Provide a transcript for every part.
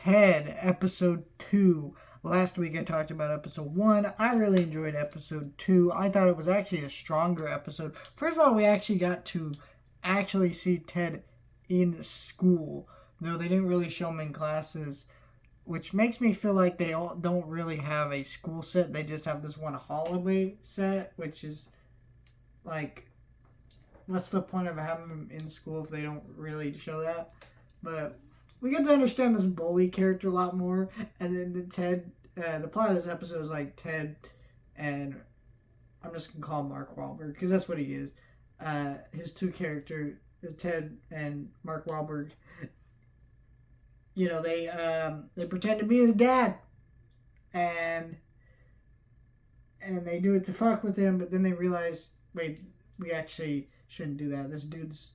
Ted, episode 2. Last week I talked about episode 1. I really enjoyed episode 2. I thought it was actually a stronger episode. First of all, we actually got to actually see Ted in school, though they didn't really show him in classes, which makes me feel like they all don't really have a school set. They just have this one hallway set, which is like, what's the point of having him in school if they don't really show that? But we get to understand this bully character a lot more, and then the plot of this episode is like Ted and I'm just gonna call him Mark Wahlberg because that's what he is. His two characters, Ted and Mark Wahlberg, they pretend to be his dad, and they do it to fuck with him, but then they realize, wait, we actually shouldn't do that. This dude's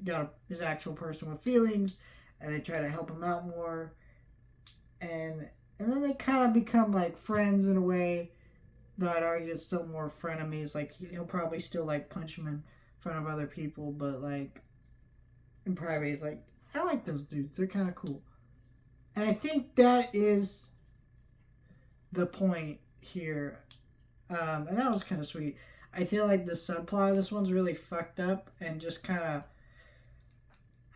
got his actual person with feelings, and they try to help him out more, and then they kind of become like friends in a way. Though I'd argue it's still more frenemies. Like he'll probably still like punch him in front of other people, but like in private, he's like, I like those dudes. They're kind of cool, and I think that is the point here. And that was kind of sweet. I feel like the subplot of this one's really fucked up and just kind of,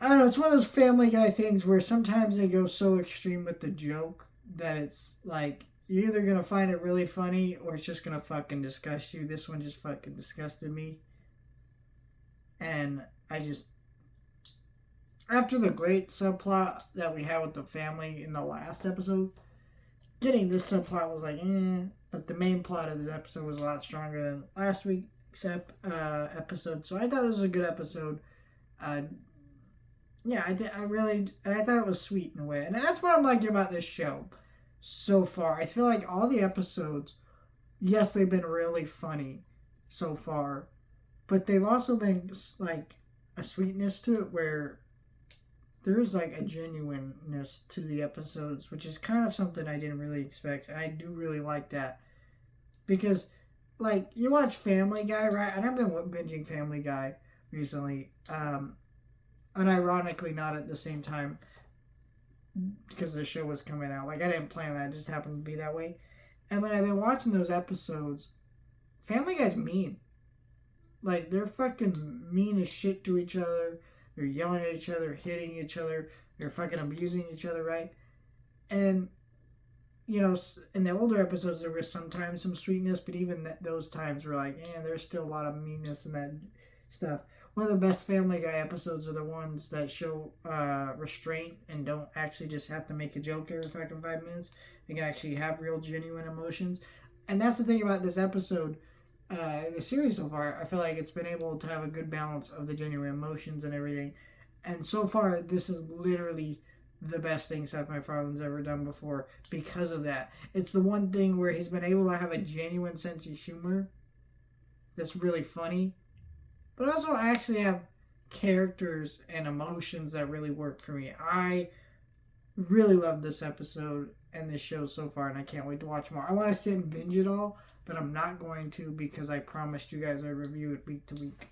I don't know, it's one of those Family Guy things where sometimes they go so extreme with the joke that it's like, you're either going to find it really funny or it's just going to fucking disgust you. This one just fucking disgusted me. And I just, after the great subplot that we had with the family in the last episode, getting this subplot was like, but the main plot of this episode was a lot stronger than last week's episode. So I thought it was a good episode. I thought it was sweet in a way. And that's what I'm liking about this show so far. I feel like all the episodes, yes, they've been really funny so far, but they've also been like a sweetness to it where there's like a genuineness to the episodes, which is kind of something I didn't really expect. And I do really like that. Because, like, you watch Family Guy, right? And I've been binging Family Guy recently. Unironically, not at the same time because the show was coming out. Like, I didn't plan that. It just happened to be that way. And when I've been watching those episodes, Family Guy's mean. Like, they're fucking mean as shit to each other. They're yelling at each other, hitting each other. They're fucking abusing each other, right? And, in the older episodes, there was sometimes some sweetness, but even those times were like, there's still a lot of meanness in that stuff. One of the best Family Guy episodes are the ones that show restraint and don't actually just have to make a joke every fucking 5 minutes. They can actually have real, genuine emotions. And that's the thing about this episode. The series so far, I feel like it's been able to have a good balance of the genuine emotions and everything. And so far, this is literally the best thing Seth MacFarlane's ever done before because of that. It's the one thing where he's been able to have a genuine sense of humor that's really funny, but also actually have characters and emotions that really work for me. I really love this episode and this show so far, and I can't wait to watch more. I want to sit and binge it all, but I'm not going to because I promised you guys I'd review it week to week.